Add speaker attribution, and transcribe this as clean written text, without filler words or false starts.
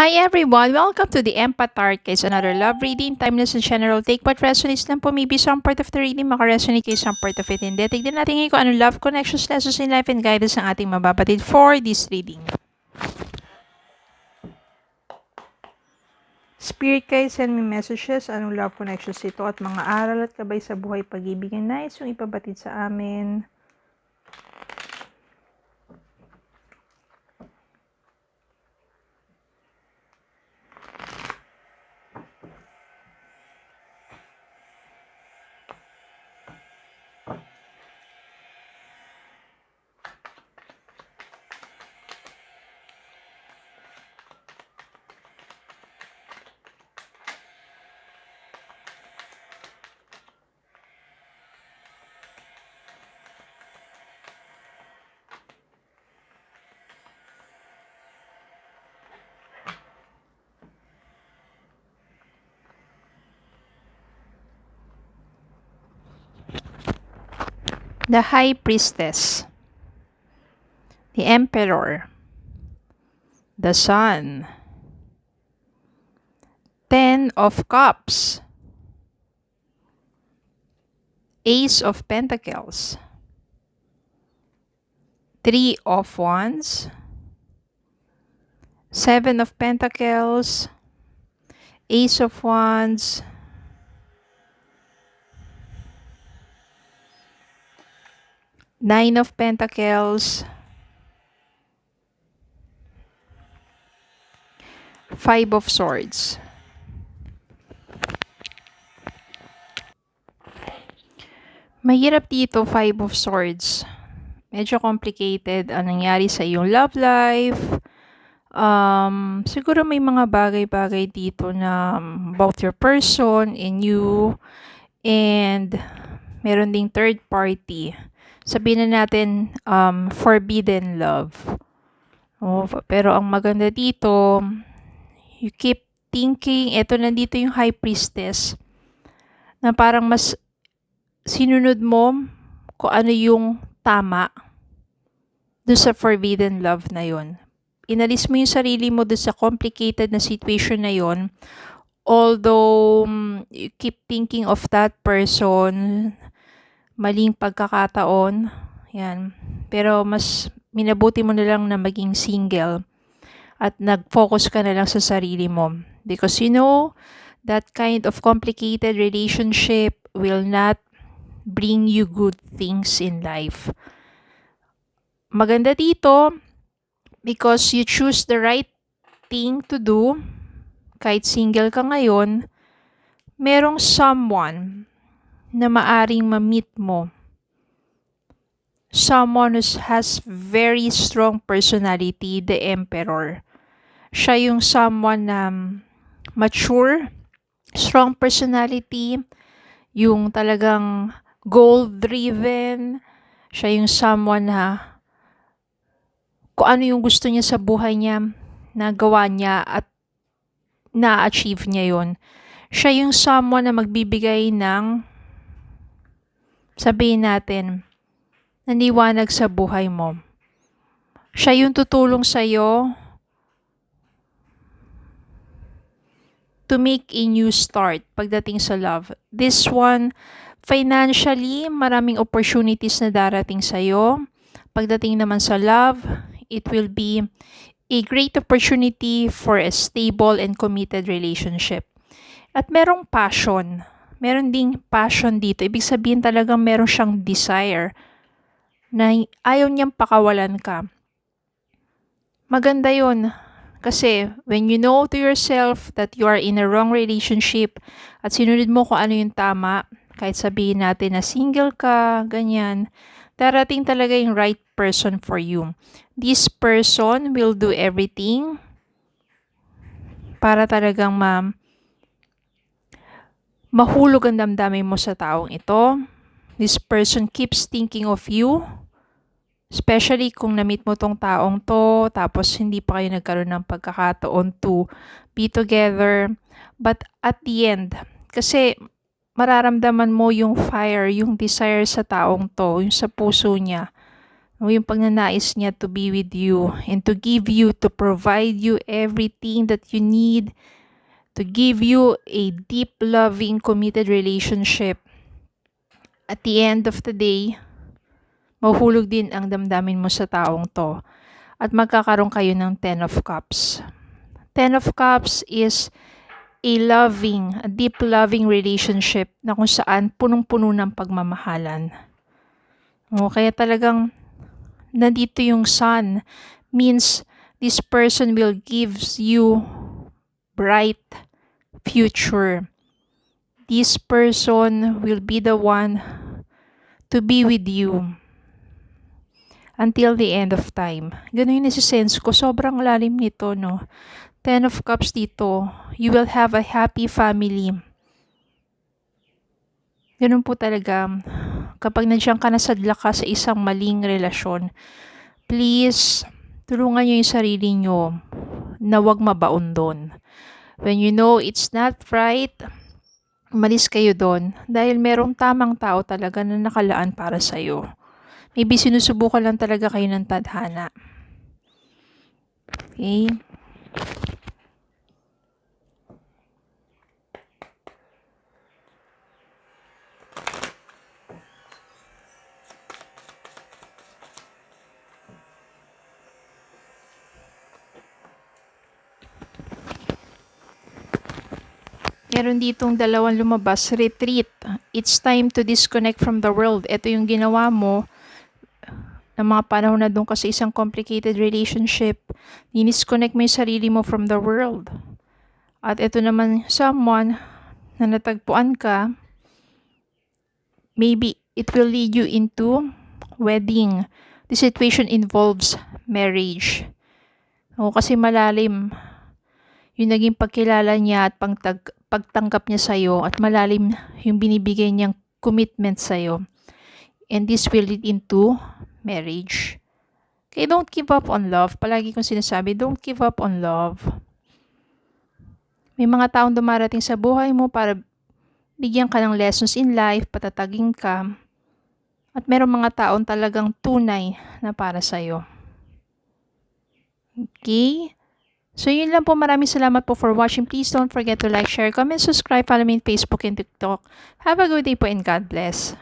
Speaker 1: Hi everyone! Welcome to the Empath Art Case, another love reading, timeless and general. Take what resonates lang po. Maybe some part of the reading makaresonate kayo, some part of it hindi. Tignan natin ngayon kung anong love connections, lessons in life, and guidance ang ating mababatid for this reading. Spirit guide, send me messages, anong love connections ito at mga aral at gabay sa buhay pag-ibig na nais yung ipabatid sa amin. The High Priestess, the Emperor, the Sun, 10 of Cups, Ace of Pentacles, 3 of Wands, 7 of Pentacles, Ace of Wands, Nine of Pentacles, 5 of Swords. Mahirap dito, 5 of Swords. Medyo complicated ang nangyari sa iyong love life. Siguro may mga bagay-bagay dito na about your person and you. And meron ding third party. Sabihin na natin forbidden love. Pero ang maganda dito, you keep thinking, eto nandito yung High Priestess, na parang mas sinunod mo kung ano yung tama doon sa forbidden love na yon. Inalis mo yung sarili mo doon sa complicated na situation na yon. Although you keep thinking of that person, maling pagkakataon, yan. Pero mas minabuti mo na lang na maging single at nag-focus ka na lang sa sarili mo. Because you know, that kind of complicated relationship will not bring you good things in life. Maganda dito, because you choose the right thing to do, kahit single ka ngayon, merong someone na maaring ma-meet mo. Someone who has very strong personality, the Emperor. Siya yung someone na mature, strong personality, yung talagang goal-driven. Siya yung someone na kung ano yung gusto niya sa buhay niya, nagawa niya at na-achieve niya yon. Siya yung someone na magbibigay ng, sabihin natin, naniwanag sa buhay mo. Siya yung tutulong sa'yo to make a new start pagdating sa love. This one, financially, maraming opportunities na darating sa'yo. Pagdating naman sa love, it will be a great opportunity for a stable and committed relationship. At merong passion. Meron ding passion dito. Ibig sabihin talagang meron siyang desire na ayaw niyang pakawalan ka. Maganda yun. Kasi when you know to yourself that you are in a wrong relationship at sinunod mo kung ano yung tama, kahit sabihin natin na single ka, ganyan, darating talaga yung right person for you. This person will do everything para talagang mahulog ang damdamin mo sa taong ito. This person keeps thinking of you. Especially kung na-meet mo tong taong to, tapos hindi pa kayo nagkaroon ng pagkakataon to be together. But at the end, kasi mararamdaman mo yung fire, yung desire sa taong to, yung sa puso niya. Yung pagnanais niya to be with you and to give you, to provide you everything that you need, to give you a deep, loving, committed relationship. At the end of the day, mahuhulog din ang damdamin mo sa taong to at magkakaroon kayo ng Ten of Cups. Ten of Cups is a deep loving relationship na kung saan punong-puno ng pagmamahalan. Kaya talagang nandito yung Sun, means this person will gives you bright future. This person will be the one to be with you until the end of time. Ganun yung nasisense ko. Sobrang lalim nito, no? Ten of Cups dito. You will have a happy family. Ganun po talaga. Kapag nandiyan ka nasadla ka sa isang maling relasyon, please, tulungan nyo yung sarili nyo na huwag mabaon doon. When you know it's not right, umalis kayo doon dahil merong tamang tao talaga na nakalaan para sa'yo. Maybe sinusubukan lang talaga kayo ng tadhana. Okay? Meron ditong dalawang lumabas, retreat. It's time to disconnect from the world. Ito yung ginawa mo ng mga panahon na doon ka sa isang complicated relationship. Dinisconnect mo yung sarili mo from the world. At ito naman someone na natagpuan ka, maybe it will lead you into wedding. The situation involves marriage. Kasi malalim yung naging pagkilala niya at pagtanggap niya sa'yo at malalim yung binibigay niyang commitment sa'yo. And this will lead into marriage. Okay, don't give up on love. Palagi kong sinasabi, don't give up on love. May mga taong dumarating sa buhay mo para bigyan ka ng lessons in life, patatagin ka. At merong mga taong talagang tunay na para sa'yo. Okay? So yun lang po. Maraming salamat po for watching. Please don't forget to like, share, comment, subscribe, follow me on Facebook and TikTok. Have a good day po and God bless.